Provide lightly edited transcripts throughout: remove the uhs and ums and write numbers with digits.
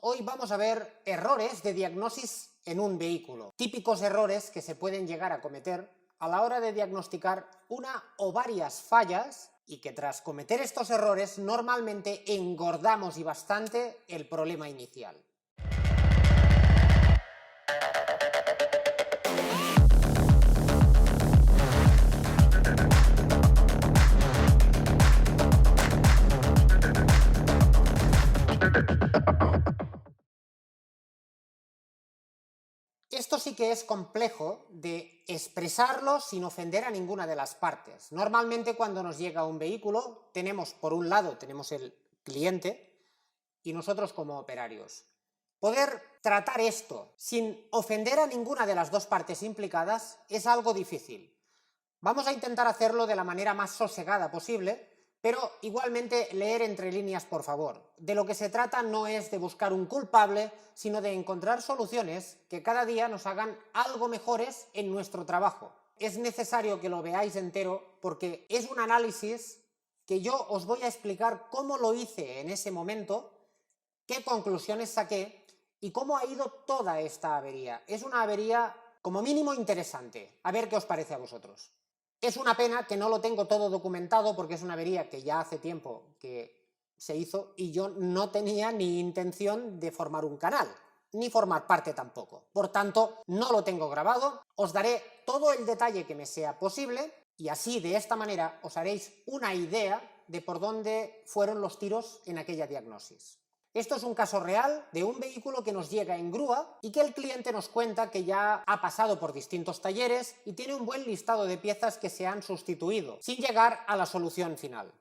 hoy vamos a ver errores de diagnosis en un vehículo. Típicos errores que se pueden llegar a cometer a la hora de diagnosticar una o varias fallas y que tras cometer estos errores normalmente engordamos y bastante el problema inicial. Esto sí que es complejo de expresarlo sin ofender a ninguna de las partes. Normalmente cuando nos llega un vehículo tenemos, por un lado, tenemos el cliente y nosotros como operarios. Poder tratar esto sin ofender a ninguna de las dos partes implicadas es algo difícil. Vamos a intentar hacerlo de la manera más sosegada posible, pero igualmente leer entre líneas, por favor. De lo que se trata no es de buscar un culpable, sino de encontrar soluciones que cada día nos hagan algo mejores en nuestro trabajo. Es necesario que lo veáis entero porque es un análisis que yo os voy a explicar cómo lo hice en ese momento, qué conclusiones saqué y cómo ha ido toda esta avería. Es una avería como mínimo interesante. A ver qué os parece a vosotros. Es una pena que no lo tengo todo documentado porque es una avería que ya hace tiempo que se hizo y yo no tenía ni intención de formar un canal, ni formar parte tampoco. Por tanto, no lo tengo grabado, os daré todo el detalle que me sea posible y así, de esta manera, os haréis una idea de por dónde fueron los tiros en aquella diagnosis. Esto es un caso real de un vehículo que nos llega en grúa y que el cliente nos cuenta que ya ha pasado por distintos talleres y tiene un buen listado de piezas que se han sustituido, sin llegar a la solución final.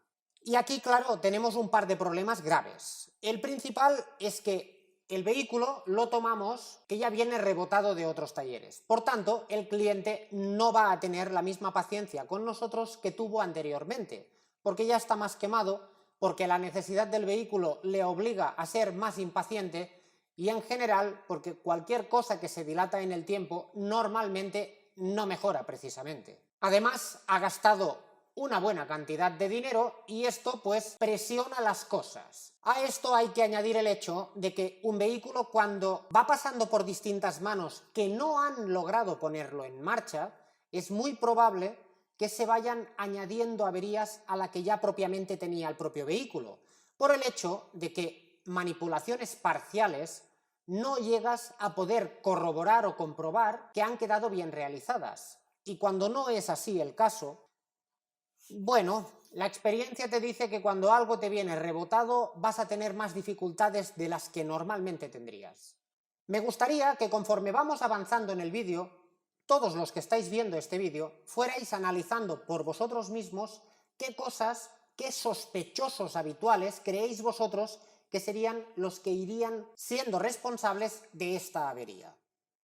Y aquí, claro, tenemos un par de problemas graves. El principal es que el vehículo lo tomamos que ya viene rebotado de otros talleres. Por tanto, el cliente no va a tener la misma paciencia con nosotros que tuvo anteriormente, porque ya está más quemado, porque la necesidad del vehículo le obliga a ser más impaciente y en general porque cualquier cosa que se dilata en el tiempo normalmente no mejora precisamente. Además, ha gastado una buena cantidad de dinero y esto pues presiona las cosas. A esto hay que añadir el hecho de que un vehículo, cuando va pasando por distintas manos que no han logrado ponerlo en marcha, es muy probable que se vayan añadiendo averías a la que ya propiamente tenía el propio vehículo, por el hecho de que manipulaciones parciales no llegas a poder corroborar o comprobar que han quedado bien realizadas. Y cuando no es así el caso, bueno, la experiencia te dice que cuando algo te viene rebotado vas a tener más dificultades de las que normalmente tendrías. Me gustaría que conforme vamos avanzando en el vídeo, todos los que estáis viendo este vídeo fuerais analizando por vosotros mismos qué cosas, qué sospechosos habituales creéis vosotros que serían los que irían siendo responsables de esta avería.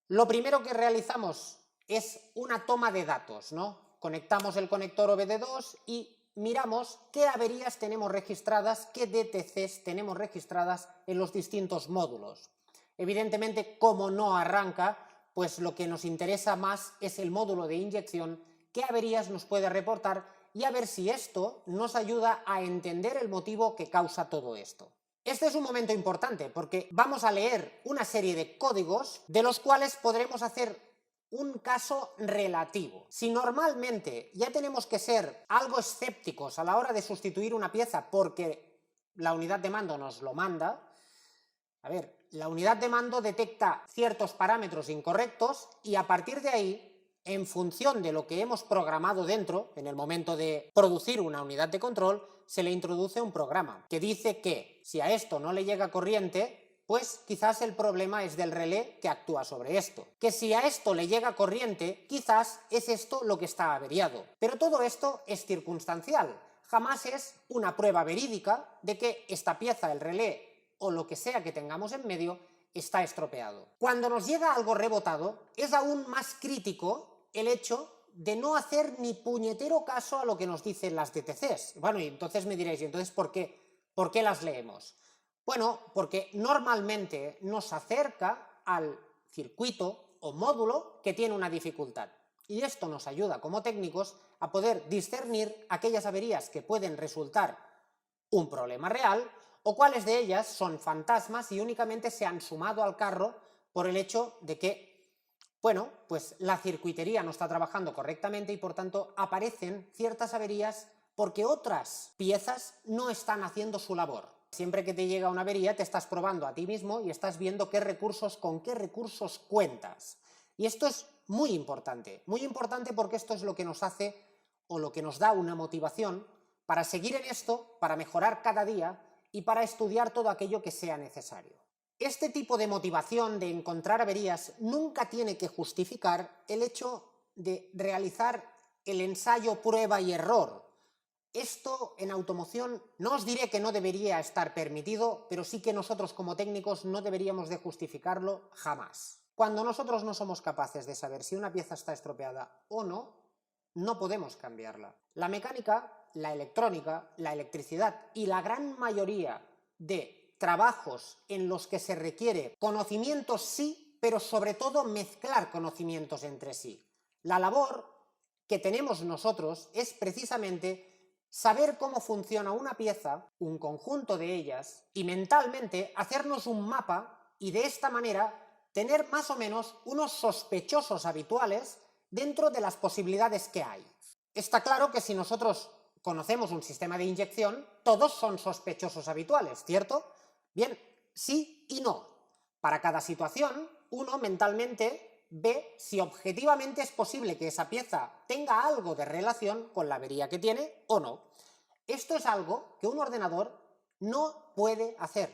Lo primero que realizamos es una toma de datos, ¿no? Conectamos el conector OBD2 y miramos qué averías tenemos registradas, qué DTCs tenemos registradas en los distintos módulos. Evidentemente, como no arranca, pues lo que nos interesa más es el módulo de inyección, qué averías nos puede reportar y a ver si esto nos ayuda a entender el motivo que causa todo esto. Este es un momento importante porque vamos a leer una serie de códigos de los cuales podremos hacer un caso relativo. Si normalmente ya tenemos que ser algo escépticos a la hora de sustituir una pieza porque la unidad de mando nos lo manda, a ver, la unidad de mando detecta ciertos parámetros incorrectos y a partir de ahí, en función de lo que hemos programado dentro, en el momento de producir una unidad de control, se le introduce un programa que dice que si a esto no le llega corriente, pues quizás el problema es del relé que actúa sobre esto. Que si a esto le llega corriente, quizás es esto lo que está averiado. Pero todo esto es circunstancial. Jamás es una prueba verídica de que esta pieza, el relé o lo que sea que tengamos en medio, está estropeado. Cuando nos llega algo rebotado, es aún más crítico el hecho de no hacer ni puñetero caso a lo que nos dicen las DTCs. Bueno, y entonces me diréis, ¿y entonces por qué las leemos? Bueno, porque normalmente nos acerca al circuito o módulo que tiene una dificultad. Y esto nos ayuda como técnicos a poder discernir aquellas averías que pueden resultar un problema real o cuáles de ellas son fantasmas y únicamente se han sumado al carro por el hecho de que, bueno, pues la circuitería no está trabajando correctamente y por tanto aparecen ciertas averías porque otras piezas no están haciendo su labor. Siempre que te llega una avería te estás probando a ti mismo y estás viendo con qué recursos cuentas. Y esto es muy importante porque esto es lo que nos hace o lo que nos da una motivación para seguir en esto, para mejorar cada día y para estudiar todo aquello que sea necesario. Este tipo de motivación de encontrar averías nunca tiene que justificar el hecho de realizar el ensayo prueba y error. Esto en automoción no os diré que no debería estar permitido, pero sí que nosotros como técnicos no deberíamos de justificarlo jamás. Cuando nosotros no somos capaces de saber si una pieza está estropeada o no, no podemos cambiarla. La mecánica, la electrónica, la electricidad y la gran mayoría de trabajos en los que se requiere conocimientos sí, pero sobre todo mezclar conocimientos entre sí. La labor que tenemos nosotros es precisamente saber cómo funciona una pieza, un conjunto de ellas, y mentalmente hacernos un mapa y de esta manera tener más o menos unos sospechosos habituales dentro de las posibilidades que hay. Está claro que si nosotros conocemos un sistema de inyección, todos son sospechosos habituales, ¿cierto? Bien, sí y no. Para cada situación, uno mentalmente ve si objetivamente es posible que esa pieza tenga algo de relación con la avería que tiene o no. Esto es algo que un ordenador no puede hacer.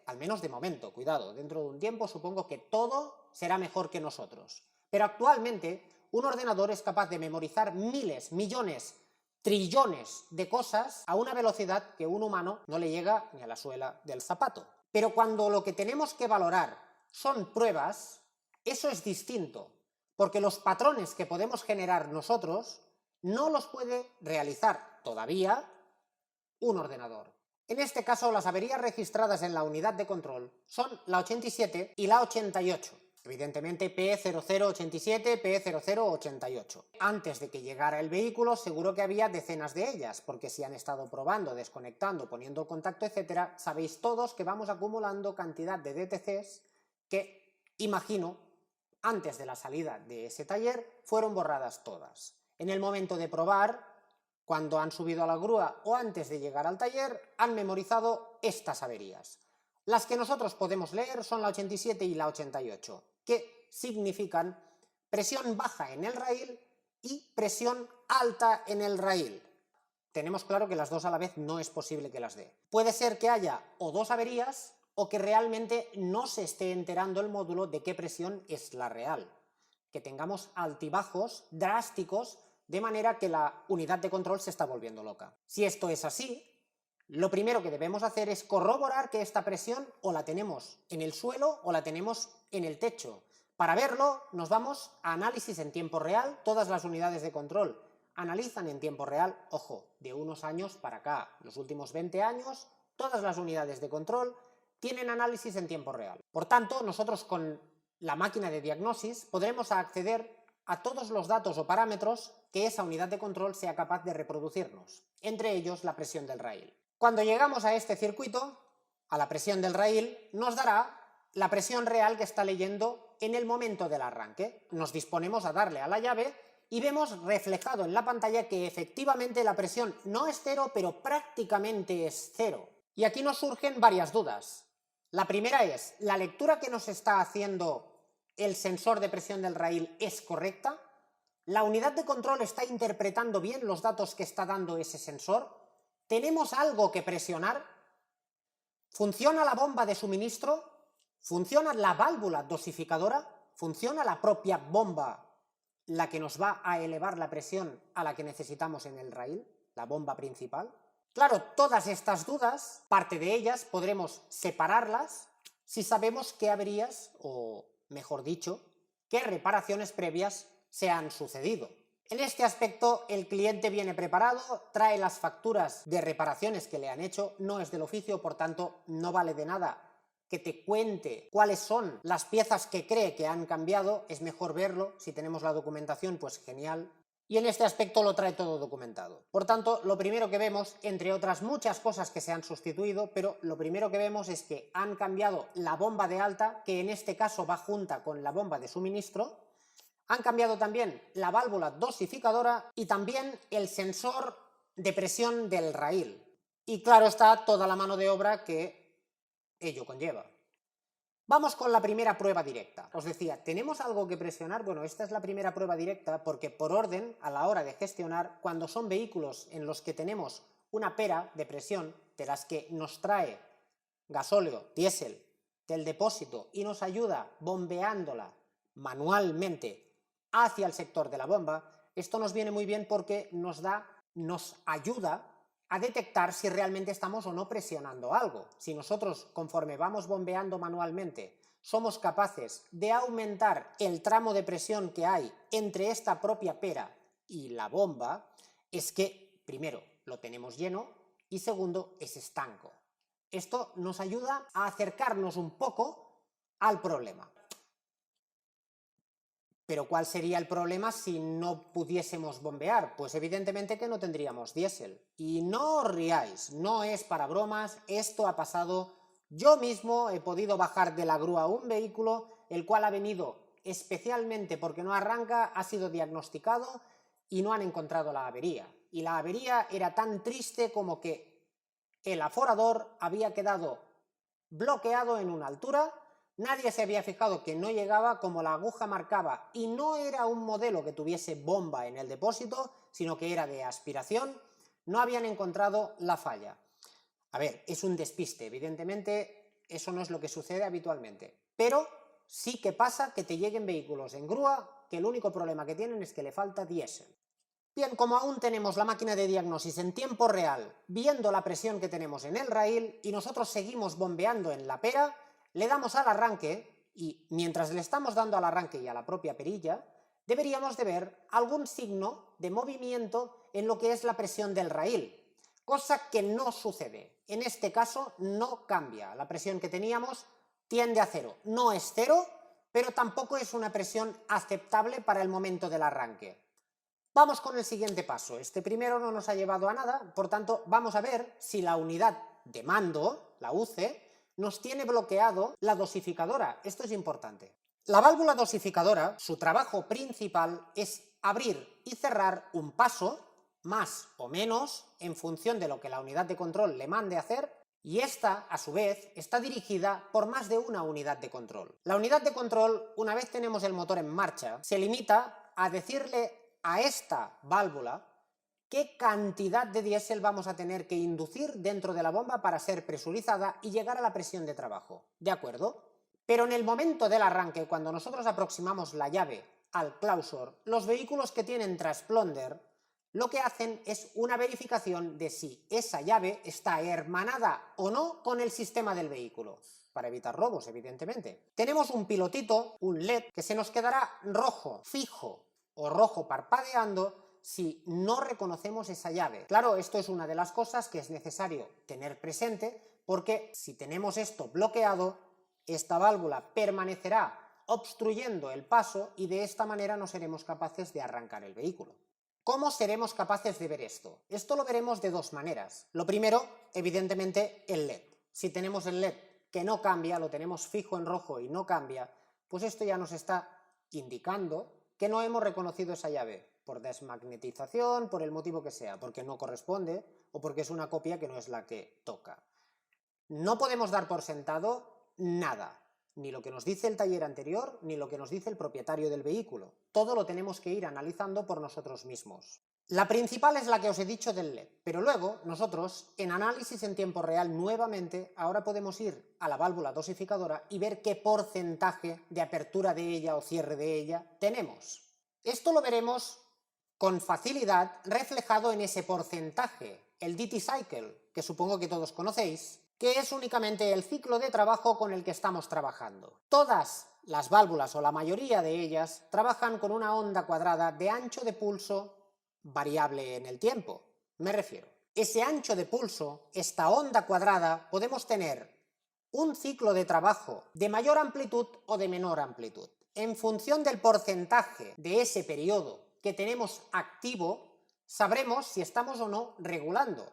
Al menos de momento, cuidado, dentro de un tiempo supongo que todo será mejor que nosotros. Pero actualmente un ordenador es capaz de memorizar miles, millones, trillones de cosas a una velocidad que un humano no le llega ni a la suela del zapato. Pero cuando lo que tenemos que valorar son pruebas, eso es distinto, porque los patrones que podemos generar nosotros no los puede realizar todavía un ordenador. En este caso, las averías registradas en la unidad de control son la 87 y la 88. Evidentemente P0087, P0088. Antes de que llegara el vehículo seguro que había decenas de ellas, porque si han estado probando, desconectando, poniendo contacto, etcétera, sabéis todos que vamos acumulando cantidad de DTCs que, imagino, antes de la salida de ese taller fueron borradas todas. En el momento de probar, cuando han subido a la grúa o antes de llegar al taller, han memorizado estas averías. Las que nosotros podemos leer son la 87 y la 88, que significan presión baja en el rail y presión alta en el rail. Tenemos claro que las dos a la vez no es posible que las dé. Puede ser que haya o dos averías o que realmente no se esté enterando el módulo de qué presión es la real. Que tengamos altibajos drásticos de manera que la unidad de control se está volviendo loca. Si esto es así, lo primero que debemos hacer es corroborar que esta presión o la tenemos en el suelo o la tenemos en el techo. Para verlo, nos vamos a análisis en tiempo real. Todas las unidades de control analizan en tiempo real, ojo, de unos años para acá, los últimos 20 años, todas las unidades de control tienen análisis en tiempo real. Por tanto, nosotros con la máquina de diagnosis podremos acceder a todos los datos o parámetros que esa unidad de control sea capaz de reproducirnos, entre ellos la presión del rail. Cuando llegamos a este circuito, a la presión del rail, nos dará la presión real que está leyendo en el momento del arranque. Nos disponemos a darle a la llave y vemos reflejado en la pantalla que efectivamente la presión no es cero, pero prácticamente es cero. Y aquí nos surgen varias dudas. La primera es, ¿la lectura que nos está haciendo el sensor de presión del rail es correcta? ¿La unidad de control está interpretando bien los datos que está dando ese sensor? ¿Tenemos algo que presionar? ¿Funciona la bomba de suministro? ¿Funciona la válvula dosificadora? ¿Funciona la propia bomba, la que nos va a elevar la presión a la que necesitamos en el rail, la bomba principal? Claro, todas estas dudas, parte de ellas podremos separarlas si sabemos qué averías, o mejor dicho, qué reparaciones previas se han sucedido. En este aspecto el cliente viene preparado, trae las facturas de reparaciones que le han hecho, no es del oficio, por tanto no vale de nada que te cuente cuáles son las piezas que cree que han cambiado, es mejor verlo, si tenemos la documentación pues genial. y en este aspecto lo trae todo documentado. Por tanto, lo primero que vemos, entre otras muchas cosas que se han sustituido, pero lo primero que vemos es que han cambiado la bomba de alta, que en este caso va junta con la bomba de suministro, han cambiado también la válvula dosificadora y también el sensor de presión del raíl. Y claro está toda la mano de obra que ello conlleva. Vamos con la primera prueba directa. Os decía, ¿tenemos algo que presionar? Bueno, esta es la primera prueba directa porque por orden, a la hora de gestionar, cuando son vehículos en los que tenemos una pera de presión, de las que nos trae gasóleo, diésel, del depósito y nos ayuda bombeándola manualmente hacia el sector de la bomba, esto nos viene muy bien porque nos ayuda a detectar si realmente estamos o no presionando algo. Si nosotros, conforme vamos bombeando manualmente, somos capaces de aumentar el tramo de presión que hay entre esta propia pera y la bomba, es que, primero, lo tenemos lleno y segundo, es estanco. Esto nos ayuda a acercarnos un poco al problema. ¿Pero cuál sería el problema si no pudiésemos bombear? Pues evidentemente que no tendríamos diésel. Y no os riáis, no es para bromas, esto ha pasado. Yo mismo he podido bajar de la grúa un vehículo, el cual ha venido especialmente porque no arranca, ha sido diagnosticado y no han encontrado la avería. Y la avería era tan triste como que el aforador había quedado bloqueado en una altura. Nadie se había fijado que no llegaba como la aguja marcaba y no era un modelo que tuviese bomba en el depósito, sino que era de aspiración. No habían encontrado la falla. A ver, es un despiste, evidentemente eso no es lo que sucede habitualmente, pero sí que pasa que te lleguen vehículos en grúa que el único problema que tienen es que le falta diésel. Bien, como aún tenemos la máquina de diagnosis en tiempo real, viendo la presión que tenemos en el raíl y nosotros seguimos bombeando en la pera, le damos al arranque y mientras le estamos dando al arranque y a la propia perilla, deberíamos de ver algún signo de movimiento en lo que es la presión del raíl, cosa que no sucede. En este caso no cambia, la presión que teníamos tiende a cero. No es cero, pero tampoco es una presión aceptable para el momento del arranque. Vamos con el siguiente paso. Este primero no nos ha llevado a nada, por tanto vamos a ver si la unidad de mando, la UCE, nos tiene bloqueado la dosificadora. Esto es importante. La válvula dosificadora, su trabajo principal es abrir y cerrar un paso, más o menos, en función de lo que la unidad de control le mande hacer, y esta, a su vez, está dirigida por más de una unidad de control. La unidad de control, una vez tenemos el motor en marcha, se limita a decirle a esta válvula qué cantidad de diésel vamos a tener que inducir dentro de la bomba para ser presurizada y llegar a la presión de trabajo. ¿De acuerdo? Pero en el momento del arranque, cuando nosotros aproximamos la llave al clausor, los vehículos que tienen transponder lo que hacen es una verificación de si esa llave está hermanada o no con el sistema del vehículo, para evitar robos, evidentemente. Tenemos un pilotito, un LED, que se nos quedará rojo fijo o rojo parpadeando si no reconocemos esa llave. Claro, esto es una de las cosas que es necesario tener presente, porque si tenemos esto bloqueado, esta válvula permanecerá obstruyendo el paso y de esta manera no seremos capaces de arrancar el vehículo. ¿Cómo seremos capaces de ver esto? Esto lo veremos de dos maneras. Lo primero, evidentemente, el LED. Si tenemos el LED que no cambia, lo tenemos fijo en rojo y no cambia, pues esto ya nos está indicando que no hemos reconocido esa llave, por desmagnetización, por el motivo que sea, porque no corresponde o porque es una copia que no es la que toca. No podemos dar por sentado nada, ni lo que nos dice el taller anterior, ni lo que nos dice el propietario del vehículo. Todo lo tenemos que ir analizando por nosotros mismos. La principal es la que os he dicho del LED, pero luego nosotros, en análisis en tiempo real nuevamente, ahora podemos ir a la válvula dosificadora y ver qué porcentaje de apertura de ella o cierre de ella tenemos. Esto lo veremos con facilidad reflejado en ese porcentaje, el duty cycle, que supongo que todos conocéis, que es únicamente el ciclo de trabajo con el que estamos trabajando. Todas las válvulas, o la mayoría de ellas, trabajan con una onda cuadrada de ancho de pulso variable en el tiempo. Me refiero, ese ancho de pulso, esta onda cuadrada, podemos tener un ciclo de trabajo de mayor amplitud o de menor amplitud. En función del porcentaje de ese periodo que tenemos activo, sabremos si estamos o no regulando.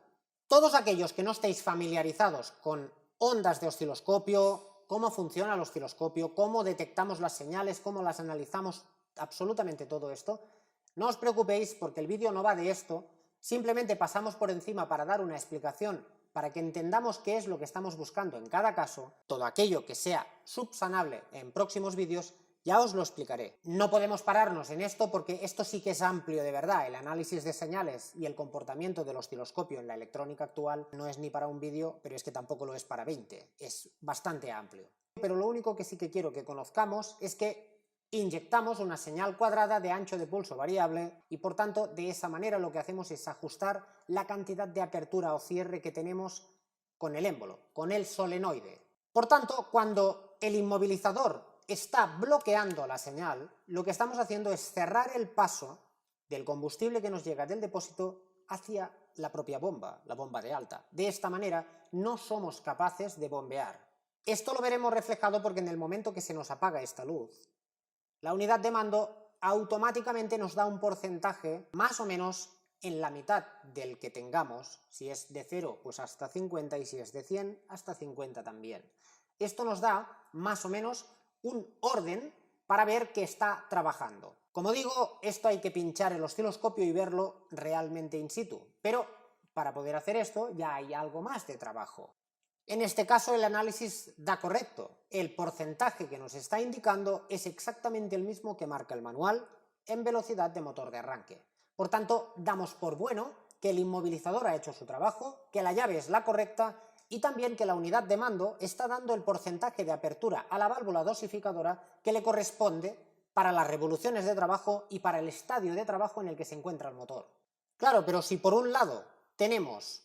Todos aquellos que no estéis familiarizados con ondas de osciloscopio, cómo funciona el osciloscopio, cómo detectamos las señales, cómo las analizamos, absolutamente todo esto, no os preocupéis porque el vídeo no va de esto, simplemente pasamos por encima para dar una explicación para que entendamos qué es lo que estamos buscando en cada caso. Todo aquello que sea subsanable en próximos vídeos ya os lo explicaré. No podemos pararnos en esto porque esto sí que es amplio de verdad. El análisis de señales y el comportamiento del osciloscopio en la electrónica actual no es ni para un vídeo, pero es que tampoco lo es para 20. Es bastante amplio. Pero lo único que sí que quiero que conozcamos es que inyectamos una señal cuadrada de ancho de pulso variable y por tanto de esa manera lo que hacemos es ajustar la cantidad de apertura o cierre que tenemos con el émbolo, con el solenoide. Por tanto, cuando el inmovilizador está bloqueando la señal, lo que estamos haciendo es cerrar el paso del combustible que nos llega del depósito hacia la propia bomba, la bomba de alta. De esta manera no somos capaces de bombear. Esto lo veremos reflejado porque en el momento que se nos apaga esta luz, la unidad de mando automáticamente nos da un porcentaje más o menos en la mitad del que tengamos. Si es de 0, pues hasta 50, y si es de 100, hasta 50 también. Esto nos da más o menos un orden para ver que está trabajando. Como digo, esto hay que pinchar el osciloscopio y verlo realmente in situ, pero para poder hacer esto ya hay algo más de trabajo. En este caso el análisis da correcto. El porcentaje que nos está indicando es exactamente el mismo que marca el manual en velocidad de motor de arranque. Por tanto, damos por bueno que el inmovilizador ha hecho su trabajo, que la llave es la correcta y también que la unidad de mando está dando el porcentaje de apertura a la válvula dosificadora que le corresponde para las revoluciones de trabajo y para el estadio de trabajo en el que se encuentra el motor. Claro, pero si por un lado tenemos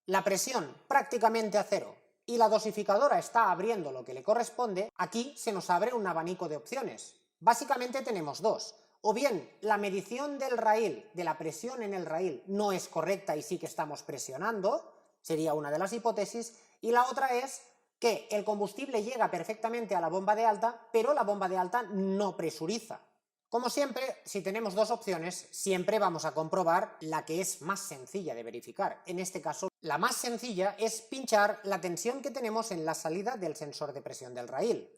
la presión prácticamente a cero y la dosificadora está abriendo lo que le corresponde, aquí se nos abre un abanico de opciones. Básicamente tenemos dos. O bien la medición del raíl, de la presión en el raíl, no es correcta y sí que estamos presionando, sería una de las hipótesis, y la otra es que el combustible llega perfectamente a la bomba de alta, pero la bomba de alta no presuriza. Como siempre, si tenemos dos opciones, siempre vamos a comprobar la que es más sencilla de verificar. En este caso, la más sencilla es pinchar la tensión que tenemos en la salida del sensor de presión del raíl.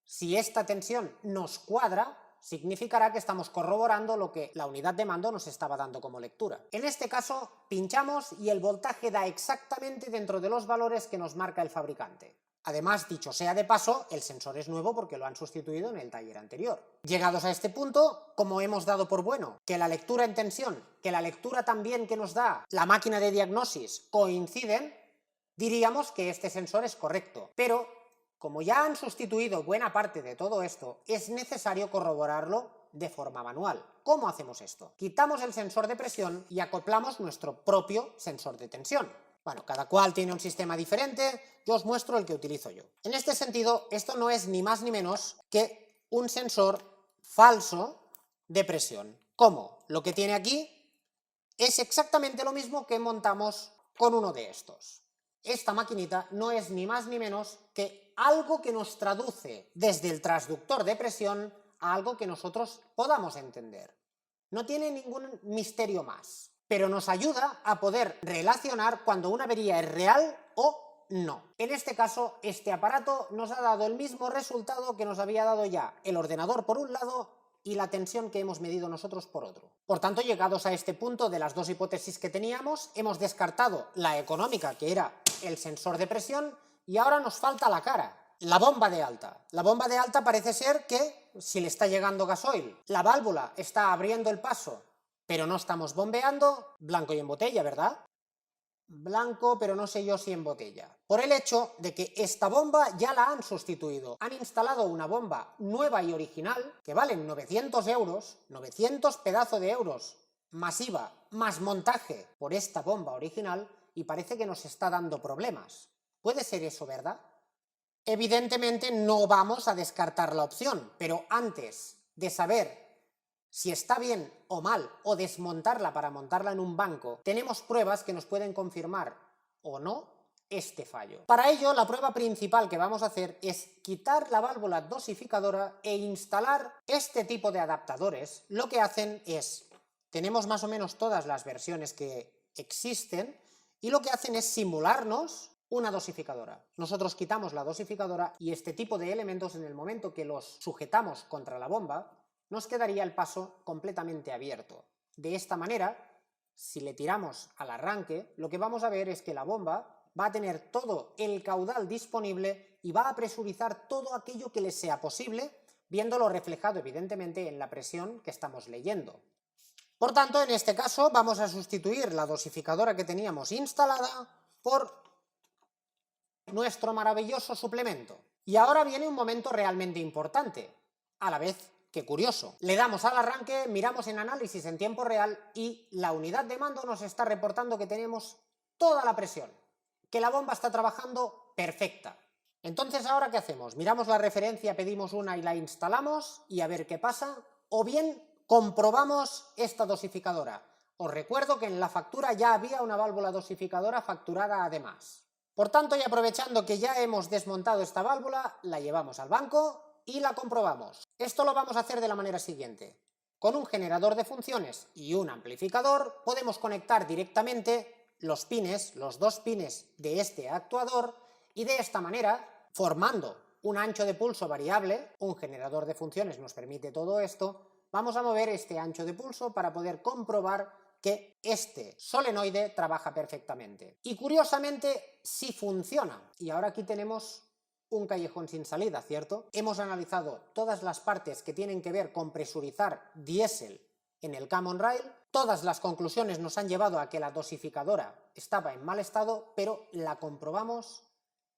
Si esta tensión nos cuadra, significará que estamos corroborando lo que la unidad de mando nos estaba dando como lectura. En este caso, pinchamos y el voltaje da exactamente dentro de los valores que nos marca el fabricante. Además, dicho sea de paso, el sensor es nuevo porque lo han sustituido en el taller anterior. Llegados a este punto, como hemos dado por bueno que la lectura en tensión, que la lectura también que nos da la máquina de diagnosis coinciden, diríamos que este sensor es correcto. Pero, como ya han sustituido buena parte de todo esto, es necesario corroborarlo de forma manual. ¿Cómo hacemos esto? Quitamos el sensor de presión y acoplamos nuestro propio sensor de tensión. Bueno, cada cual tiene un sistema diferente, yo os muestro el que utilizo yo. En este sentido, esto no es ni más ni menos que un sensor falso de presión. ¿Cómo? Lo que tiene aquí es exactamente lo mismo que montamos con uno de estos. Esta maquinita no es ni más ni menos que algo que nos traduce desde el transductor de presión a algo que nosotros podamos entender. No tiene ningún misterio más, pero nos ayuda a poder relacionar cuando una avería es real o no. En este caso, este aparato nos ha dado el mismo resultado que nos había dado ya el ordenador por un lado y la tensión que hemos medido nosotros por otro. Por tanto, llegados a este punto de las dos hipótesis que teníamos, hemos descartado la económica, que era el sensor de presión, y ahora nos falta la cara, la bomba de alta. La bomba de alta parece ser que, si le está llegando gasoil, la válvula está abriendo el paso, pero no estamos bombeando, blanco y en botella, ¿verdad? Blanco, pero no sé yo si en botella. Por el hecho de que esta bomba ya la han sustituido. Han instalado una bomba nueva y original que valen 900 euros, 900 pedazos de euros, masiva, más montaje por esta bomba original, y parece que nos está dando problemas. ¿Puede ser eso, verdad? Evidentemente no vamos a descartar la opción, pero antes de saber si está bien o mal, o desmontarla para montarla en un banco, tenemos pruebas que nos pueden confirmar o no este fallo. Para ello, la prueba principal que vamos a hacer es quitar la válvula dosificadora e instalar este tipo de adaptadores. Lo que hacen es tenemos más o menos todas las versiones que existen y lo que hacen es simularnos una dosificadora. Nosotros quitamos la dosificadora y este tipo de elementos, en el momento que los sujetamos contra la bomba, nos quedaría el paso completamente abierto. De esta manera, si le tiramos al arranque, lo que vamos a ver es que la bomba va a tener todo el caudal disponible y va a presurizar todo aquello que le sea posible, viéndolo reflejado evidentemente en la presión que estamos leyendo. Por tanto, en este caso vamos a sustituir la dosificadora que teníamos instalada por nuestro maravilloso suplemento. Y ahora viene un momento realmente importante, a la vez que curioso. Le damos al arranque, miramos en análisis en tiempo real y la unidad de mando nos está reportando que tenemos toda la presión, que la bomba está trabajando perfecta. Entonces, ¿ahora qué hacemos? Miramos la referencia, pedimos una y la instalamos y a ver qué pasa, o bien comprobamos esta dosificadora. Os recuerdo que en la factura ya había una válvula dosificadora facturada además. Por tanto, y aprovechando que ya hemos desmontado esta válvula, la llevamos al banco y la comprobamos. Esto lo vamos a hacer de la manera siguiente. Con un generador de funciones y un amplificador podemos conectar directamente los pines, los dos pines de este actuador, y de esta manera, formando un ancho de pulso variable, un generador de funciones nos permite todo esto, vamos a mover este ancho de pulso para poder comprobar que este solenoide trabaja perfectamente. Y curiosamente sí funciona. Y ahora aquí tenemos un callejón sin salida, ¿cierto? Hemos analizado todas las partes que tienen que ver con presurizar diésel en el Common Rail. Todas las conclusiones nos han llevado a que la dosificadora estaba en mal estado, pero la comprobamos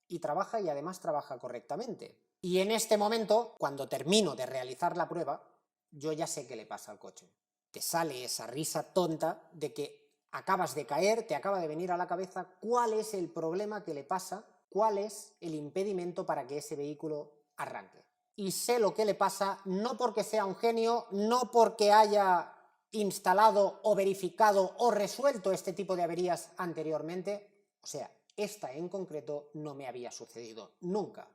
y trabaja, y además trabaja correctamente. Y en este momento, cuando termino de realizar la prueba, yo ya sé qué le pasa al coche. Te sale esa risa tonta de que acabas de caer, te acaba de venir a la cabeza cuál es el problema que le pasa, cuál es el impedimento para que ese vehículo arranque. Y sé lo que le pasa, no porque sea un genio, no porque haya instalado o verificado o resuelto este tipo de averías anteriormente, o sea, esta en concreto no me había sucedido nunca.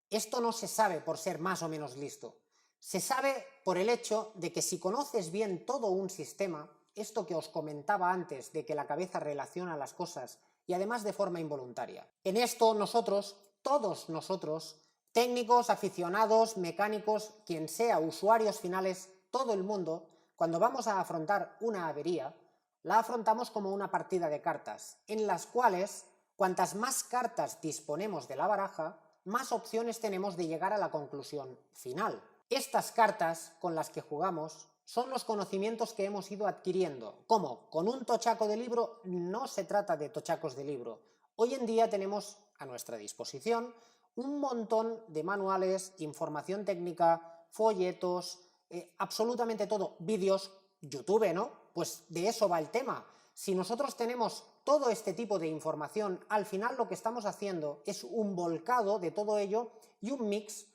Esto no se sabe por ser más o menos listo. Se sabe por el hecho de que si conoces bien todo un sistema, esto que os comentaba antes de que la cabeza relaciona las cosas y además de forma involuntaria. En esto nosotros, todos nosotros, técnicos, aficionados, mecánicos, quien sea, usuarios finales, todo el mundo, cuando vamos a afrontar una avería, la afrontamos como una partida de cartas, en las cuales, cuantas más cartas disponemos de la baraja, más opciones tenemos de llegar a la conclusión final. Estas cartas con las que jugamos son los conocimientos que hemos ido adquiriendo. ¿Cómo? Con un tochaco de libro no se trata de tochacos de libro. Hoy en día tenemos a nuestra disposición un montón de manuales, información técnica, folletos, absolutamente todo, vídeos, YouTube, ¿no? Pues de eso va el tema. Si nosotros tenemos todo este tipo de información, al final lo que estamos haciendo es un volcado de todo ello y un mix.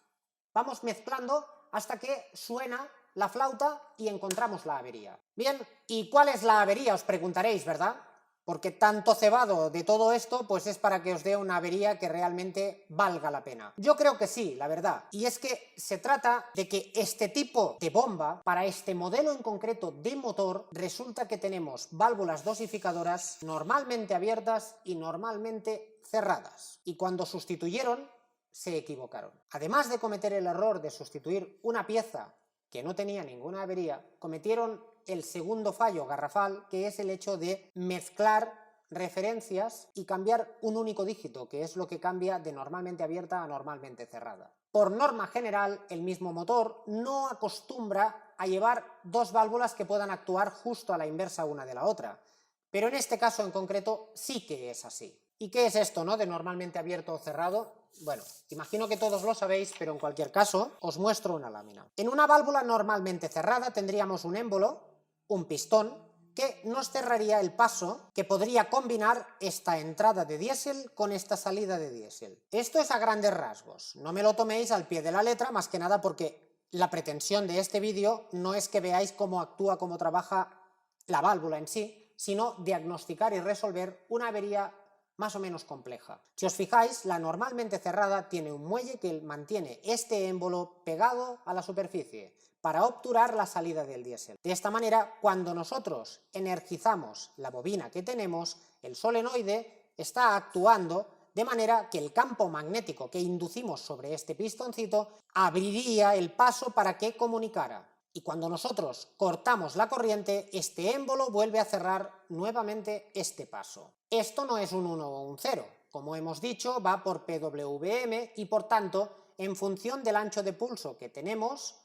Vamos mezclando hasta que suena la flauta y encontramos la avería. Bien, ¿y cuál es la avería? Os preguntaréis, ¿verdad? Porque tanto cebado de todo esto, pues es para que os dé una avería que realmente valga la pena. Yo creo que sí, la verdad. Y es que se trata de que este tipo de bomba, para este modelo en concreto de motor, resulta que tenemos válvulas dosificadoras normalmente abiertas y normalmente cerradas. Y cuando sustituyeron, se equivocaron. Además de cometer el error de sustituir una pieza que no tenía ninguna avería, cometieron el segundo fallo garrafal, que es el hecho de mezclar referencias y cambiar un único dígito, que es lo que cambia de normalmente abierta a normalmente cerrada. Por norma general, el mismo motor no acostumbra a llevar dos válvulas que puedan actuar justo a la inversa una de la otra, pero en este caso en concreto sí que es así. ¿Y qué es esto, no? De normalmente abierto o cerrado. Bueno, imagino que todos lo sabéis, pero en cualquier caso os muestro una lámina. En una válvula normalmente cerrada tendríamos un émbolo, un pistón, que nos cerraría el paso que podría combinar esta entrada de diésel con esta salida de diésel. Esto es a grandes rasgos. No me lo toméis al pie de la letra, más que nada porque la pretensión de este vídeo no es que veáis cómo actúa, cómo trabaja la válvula en sí, sino diagnosticar y resolver una avería más o menos compleja. Si os fijáis, la normalmente cerrada tiene un muelle que mantiene este émbolo pegado a la superficie para obturar la salida del diésel. De esta manera, cuando nosotros energizamos la bobina que tenemos, el solenoide está actuando de manera que el campo magnético que inducimos sobre este pistoncito abriría el paso para que comunicara. Y cuando nosotros cortamos la corriente, este émbolo vuelve a cerrar nuevamente este paso. Esto no es un 1 o un 0. Como hemos dicho, va por PWM y por tanto, en función del ancho de pulso que tenemos,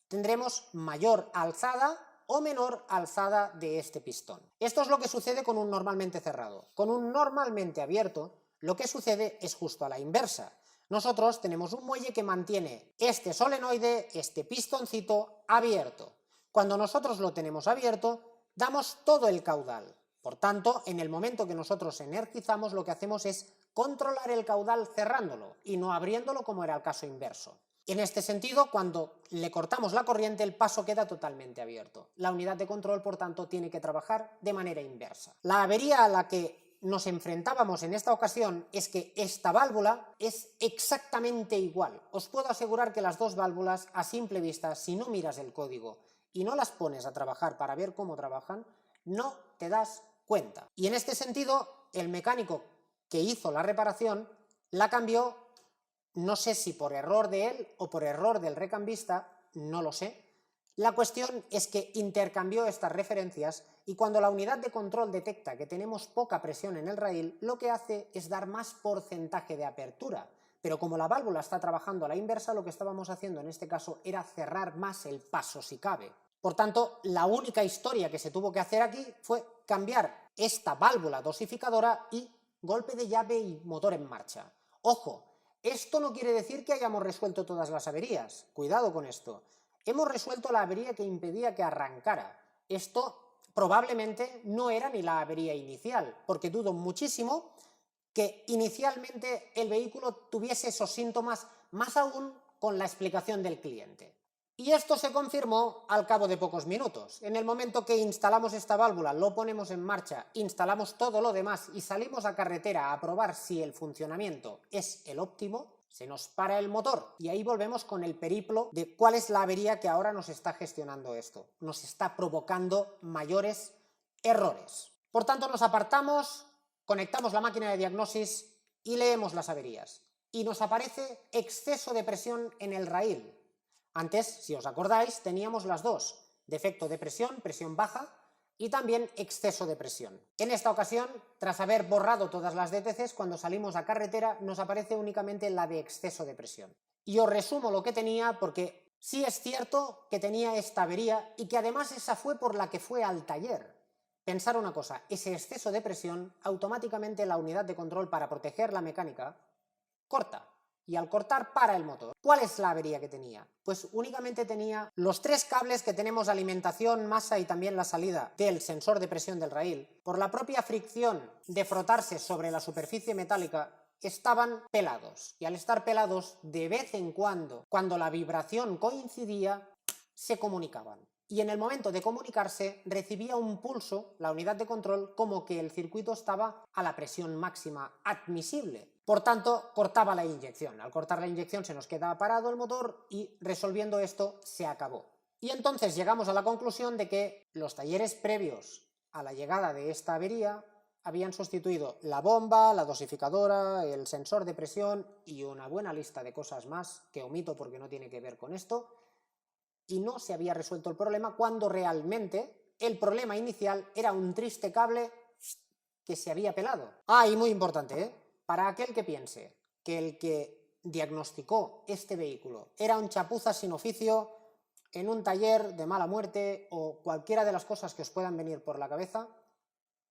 tendremos mayor alzada o menor alzada de este pistón. Esto es lo que sucede con un normalmente cerrado. Con un normalmente abierto, lo que sucede es justo a la inversa. Nosotros tenemos un muelle que mantiene este solenoide, este pistoncito, abierto. Cuando nosotros lo tenemos abierto, damos todo el caudal. Por tanto, en el momento que nosotros energizamos, lo que hacemos es controlar el caudal cerrándolo y no abriéndolo como era el caso inverso. En este sentido, cuando le cortamos la corriente, el paso queda totalmente abierto. La unidad de control, por tanto, tiene que trabajar de manera inversa. La avería a la que nos enfrentábamos en esta ocasión es que esta válvula es exactamente igual. Os puedo asegurar que las dos válvulas, a simple vista, si no miras el código y no las pones a trabajar para ver cómo trabajan, no te das cuenta. Y en este sentido, el mecánico que hizo la reparación la cambió, no sé si por error de él o por error del recambista, no lo sé. La cuestión es que intercambió estas referencias y cuando la unidad de control detecta que tenemos poca presión en el rail, lo que hace es dar más porcentaje de apertura. Pero como la válvula está trabajando a la inversa, lo que estábamos haciendo en este caso era cerrar más el paso si cabe. Por tanto, la única historia que se tuvo que hacer aquí fue cambiar esta válvula dosificadora y golpe de llave y motor en marcha. Ojo, esto no quiere decir que hayamos resuelto todas las averías. Cuidado con esto. Hemos resuelto la avería que impedía que arrancara. Esto probablemente no era ni la avería inicial, porque dudo muchísimo que inicialmente el vehículo tuviese esos síntomas, más aún con la explicación del cliente. Y esto se confirmó al cabo de pocos minutos. En el momento que instalamos esta válvula, lo ponemos en marcha, instalamos todo lo demás y salimos a carretera a probar si el funcionamiento es el óptimo, se nos para el motor y ahí volvemos con el periplo de cuál es la avería que ahora nos está gestionando esto. Nos está provocando mayores errores. Por tanto, nos apartamos, conectamos la máquina de diagnosis y leemos las averías. Y nos aparece exceso de presión en el rail. Antes, si os acordáis, teníamos las dos, defecto de presión, presión baja, y también exceso de presión. En esta ocasión, tras haber borrado todas las DTCs, cuando salimos a carretera nos aparece únicamente la de exceso de presión. Y os resumo lo que tenía porque sí es cierto que tenía esta avería y que además esa fue por la que fue al taller. Pensar una cosa, ese exceso de presión, automáticamente la unidad de control para proteger la mecánica corta. Y al cortar para el motor. ¿Cuál es la avería que tenía? Pues únicamente tenía los tres cables que tenemos de alimentación, masa y también la salida del sensor de presión del rail. Por la propia fricción de frotarse sobre la superficie metálica, estaban pelados. Y al estar pelados, de vez en cuando la vibración coincidía, se comunicaban. Y en el momento de comunicarse recibía un pulso, la unidad de control, como que el circuito estaba a la presión máxima admisible. Por tanto, cortaba la inyección. Al cortar la inyección se nos queda parado el motor y resolviendo esto se acabó. Y entonces llegamos a la conclusión de que los talleres previos a la llegada de esta avería habían sustituido la bomba, la dosificadora, el sensor de presión y una buena lista de cosas más que omito porque no tiene que ver con esto, y no se había resuelto el problema cuando realmente el problema inicial era un triste cable que se había pelado. Ah, y muy importante, para aquel que piense que el que diagnosticó este vehículo era un chapuza sin oficio en un taller de mala muerte o cualquiera de las cosas que os puedan venir por la cabeza,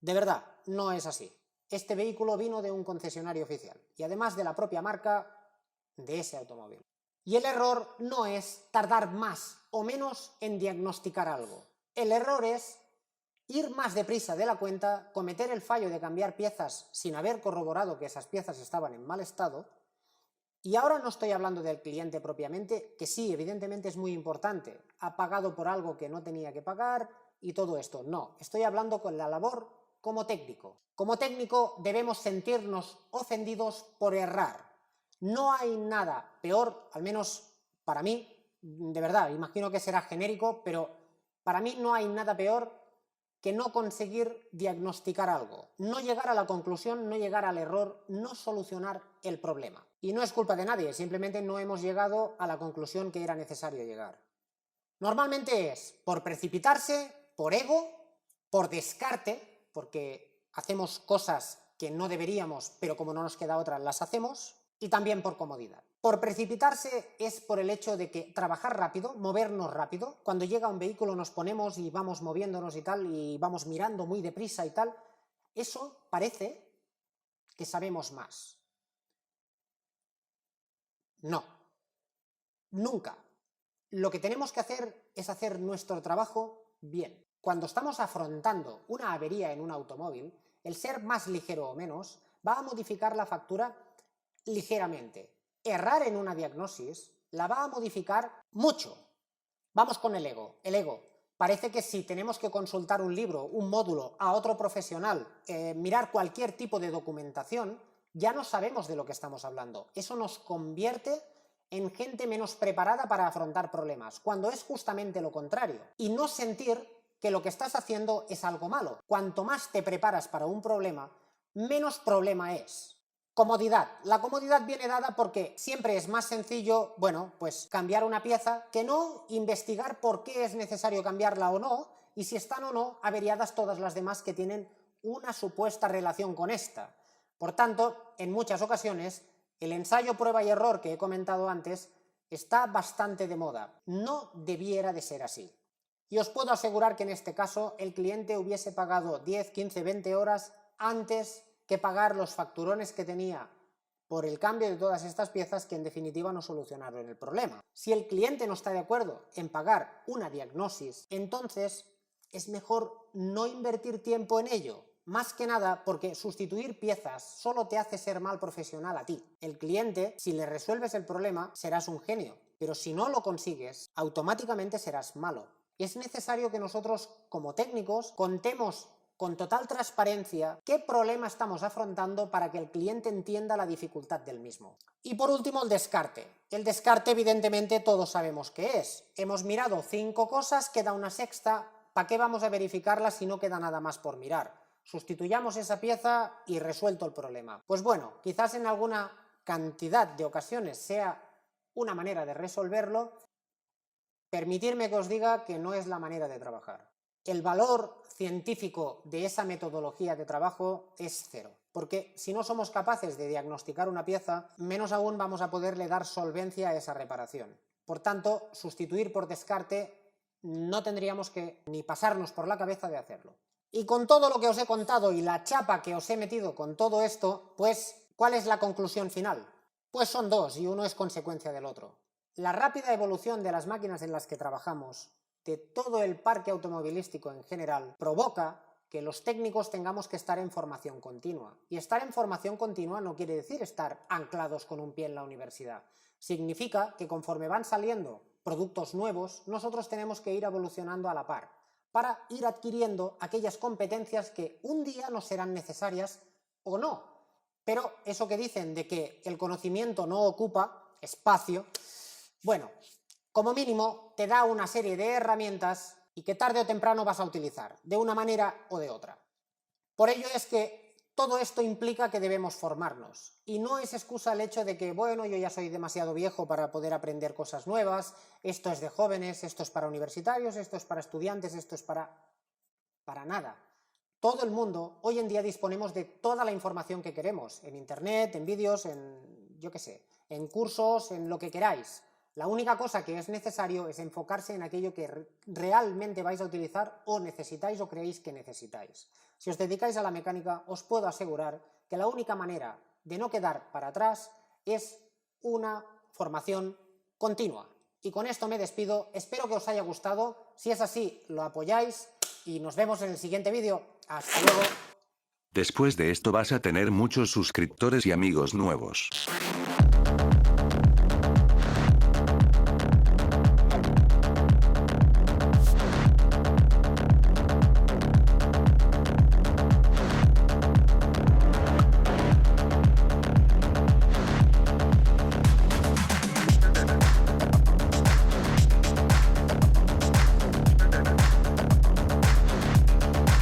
de verdad, no es así. Este vehículo vino de un concesionario oficial y además de la propia marca de ese automóvil. Y el error no es tardar más o menos en diagnosticar algo. El error es ir más deprisa de la cuenta, cometer el fallo de cambiar piezas sin haber corroborado que esas piezas estaban en mal estado. Y ahora no estoy hablando del cliente propiamente, que sí, evidentemente es muy importante. Ha pagado por algo que no tenía que pagar y todo esto. No, estoy hablando con la labor como técnico. Como técnico debemos sentirnos ofendidos por errar. No hay nada peor, al menos para mí, de verdad, imagino que será genérico, pero para mí no hay nada peor que no conseguir diagnosticar algo, no llegar a la conclusión, no llegar al error, no solucionar el problema. Y no es culpa de nadie, simplemente no hemos llegado a la conclusión que era necesario llegar. Normalmente es por precipitarse, por ego, por descarte, porque hacemos cosas que no deberíamos, pero como no nos queda otra, las hacemos, y también por comodidad. Por precipitarse es por el hecho de que trabajar rápido, movernos rápido, cuando llega un vehículo nos ponemos y vamos moviéndonos y tal, y vamos mirando muy deprisa y tal, eso parece que sabemos más. No, nunca. Lo que tenemos que hacer es hacer nuestro trabajo bien. Cuando estamos afrontando una avería en un automóvil, el ser más ligero o menos va a modificar la factura ligeramente. Errar en una diagnosis la va a modificar mucho. Vamos con el ego. El ego. Parece que si tenemos que consultar un libro, un módulo, a otro profesional, mirar cualquier tipo de documentación, ya no sabemos de lo que estamos hablando. Eso nos convierte en gente menos preparada para afrontar problemas, cuando es justamente lo contrario. Y no sentir que lo que estás haciendo es algo malo. Cuanto más te preparas para un problema, menos problema es. Comodidad. La comodidad viene dada porque siempre es más sencillo, bueno, pues cambiar una pieza que no investigar por qué es necesario cambiarla o no, y si están o no averiadas todas las demás que tienen una supuesta relación con esta. Por tanto, en muchas ocasiones, el ensayo, prueba y error que he comentado antes está bastante de moda. No debiera de ser así. Y os puedo asegurar que en este caso el cliente hubiese pagado 10, 15, 20 horas antes que pagar los facturones que tenía por el cambio de todas estas piezas que en definitiva no solucionaron el problema. Si el cliente no está de acuerdo en pagar una diagnosis, entonces es mejor no invertir tiempo en ello. Más que nada porque sustituir piezas solo te hace ser mal profesional a ti. El cliente, si le resuelves el problema, serás un genio, pero si no lo consigues, automáticamente serás malo. Es necesario que nosotros, como técnicos, contemos con total transparencia qué problema estamos afrontando para que el cliente entienda la dificultad del mismo. Y por último, el descarte. El descarte, evidentemente, todos sabemos qué es. Hemos mirado 5 cosas, queda una sexta, ¿para qué vamos a verificarla si no queda nada más por mirar? Sustituyamos esa pieza y resuelto el problema. Pues bueno, quizás en alguna cantidad de ocasiones sea una manera de resolverlo. Permitirme que os diga que no es la manera de trabajar. El valor científico de esa metodología de trabajo es cero, porque si no somos capaces de diagnosticar una pieza, menos aún vamos a poderle dar solvencia a esa reparación. Por tanto, sustituir por descarte no tendríamos que ni pasarnos por la cabeza de hacerlo. Y con todo lo que os he contado y la chapa que os he metido con todo esto, pues, ¿cuál es la conclusión final? Pues son dos y uno es consecuencia del otro. La rápida evolución de las máquinas en las que trabajamos, de todo el parque automovilístico en general, provoca que los técnicos tengamos que estar en formación continua. Y estar en formación continua no quiere decir estar anclados con un pie en la universidad. Significa que conforme van saliendo productos nuevos, nosotros tenemos que ir evolucionando a la par, para ir adquiriendo aquellas competencias que un día nos serán necesarias o no. Pero eso que dicen de que el conocimiento no ocupa espacio, bueno, como mínimo te da una serie de herramientas y que tarde o temprano vas a utilizar, de una manera o de otra. Por ello es que todo esto implica que debemos formarnos, y no es excusa el hecho de que, bueno, yo ya soy demasiado viejo para poder aprender cosas nuevas, esto es de jóvenes, esto es para universitarios, esto es para estudiantes, esto es para nada. Todo el mundo, hoy en día disponemos de toda la información que queremos, en internet, en vídeos, en, yo qué sé, en cursos, en lo que queráis. La única cosa que es necesario es enfocarse en aquello que realmente vais a utilizar o necesitáis o creéis que necesitáis. Si os dedicáis a la mecánica, os puedo asegurar que la única manera de no quedar para atrás es una formación continua. Y con esto me despido, espero que os haya gustado, si es así, lo apoyáis y nos vemos en el siguiente vídeo. ¡Hasta luego! Después de esto vas a tener muchos suscriptores y amigos nuevos.